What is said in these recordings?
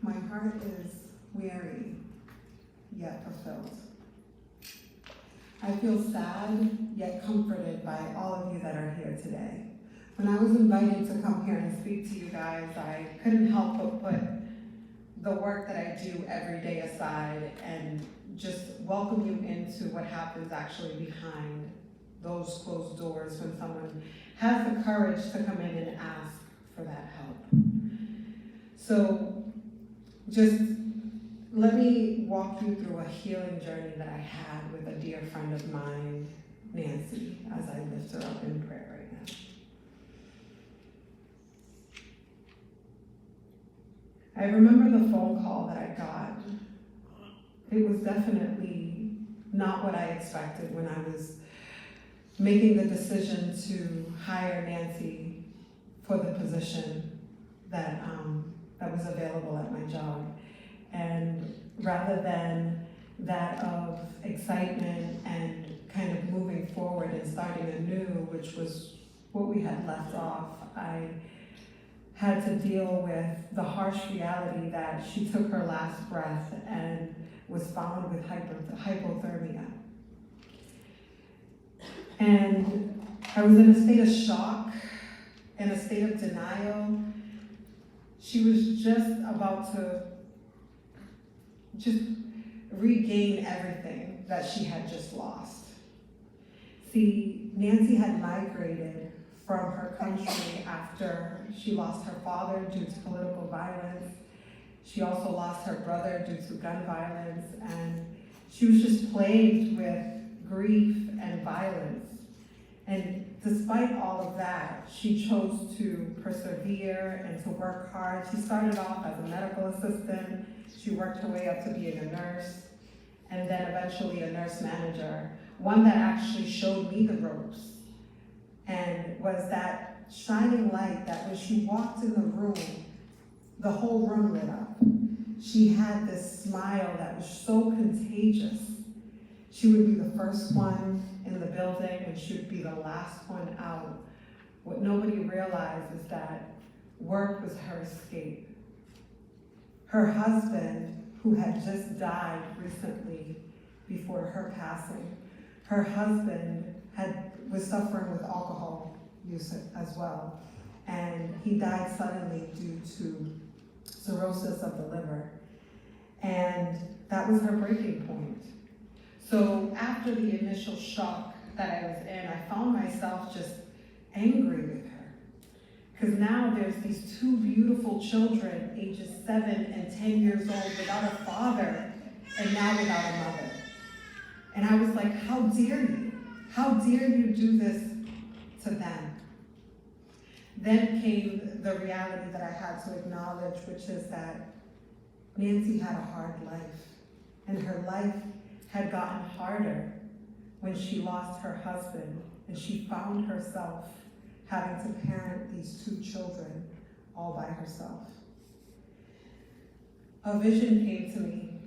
My heart is weary, yet fulfilled. I feel sad, yet comforted by all of you that are here today. When I was invited to come here and speak to you guys, I couldn't help but put the work that I do every day aside and just welcome you into what happens actually behind those closed doors when someone has the courage to come in and ask for that help. So just let me walk you through a healing journey that I had with a dear friend of mine, Nancy, as I lift her up in prayer right now. I remember the phone call that I got. It was definitely not what I expected when I was making the decision to hire Nancy for the position that was available at my job. And rather than that of excitement and kind of moving forward and starting anew, which was what we had left off, I had to deal with the harsh reality that she took her last breath and was found with hypothermia. And I was in a state of shock, in a state of denial. She was just about to regain everything that she had just lost. See, Nancy had migrated from her country after she lost her father due to political violence. She also lost her brother due to gun violence, and she was just plagued with grief and violence. And despite all of that, she chose to persevere and to work hard. She started off as a medical assistant. She worked her way up to being a nurse, and then eventually a nurse manager, one that actually showed me the ropes, and was that shining light that when she walked in the room, the whole room lit up. She had this smile that was so contagious. She would be the first one in the building and she would be the last one out. What nobody realized is that work was her escape. Her husband, who had just died recently before her passing, her husband was suffering with alcohol use as well. And he died suddenly due to cirrhosis of the liver. And that was her breaking point. So after the initial shock that I was in, I found myself just angry with her. Because now there's these two beautiful children, ages 7 and 10 years old, without a father, and now without a mother. And I was like, how dare you? How dare you do this to them? Then came the reality that I had to acknowledge, which is that Nancy had a hard life, and her life had gotten harder when she lost her husband, and she found herself having to parent these two children all by herself. A vision came to me,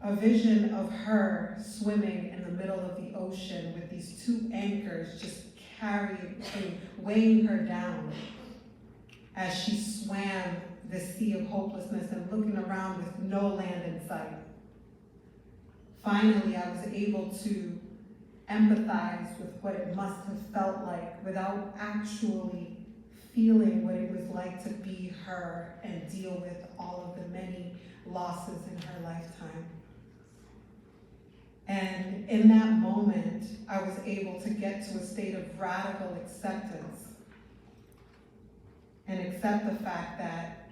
a vision of her swimming in the middle of the ocean with these two anchors just carrying and weighing her down as she swam the sea of hopelessness and looking around with no land in sight. Finally, I was able to empathize with what it must have felt like without actually feeling what it was like to be her and deal with all of the many losses in her lifetime. And in that moment, I was able to get to a state of radical acceptance and accept the fact that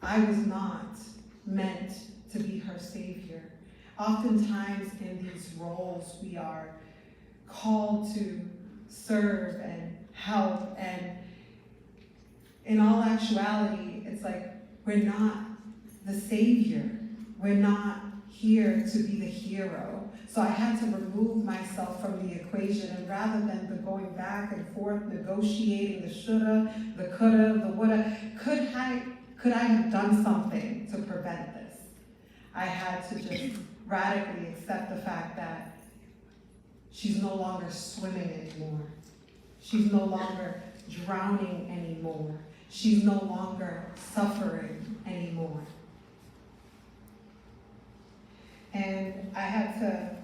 I was not meant to be her savior. Oftentimes in these roles, we are called to serve and help, and in all actuality, it's like we're not the savior. We're not here to be the hero. So I had to remove myself from the equation, and rather than the going back and forth, negotiating the shoulda, the coulda, the woulda, could I have done something to prevent this? I had to just radically accept the fact that she's no longer swimming anymore. She's no longer drowning anymore. she's no longer suffering anymore. And I had to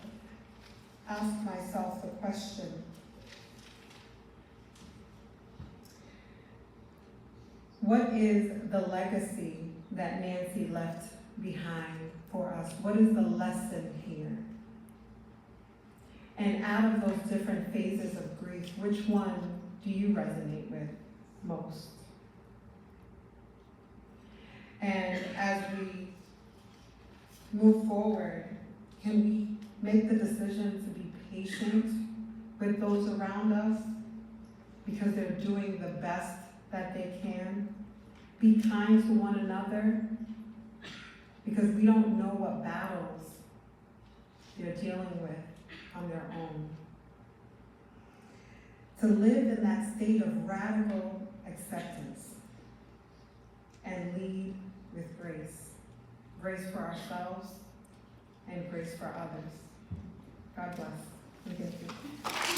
ask myself the question, what is the legacy that Nancy left behind for us? What is the lesson here? And out of those different phases of grief, which one do you resonate with most? And as we move forward, can we make the decision to be patient with those around us because they're doing the best that they can? Be kind to one another because we don't know what battles they're dealing with on their own. To live in that state of radical acceptance and lead with grace. Grace for ourselves and grace for others. God bless. Thank you.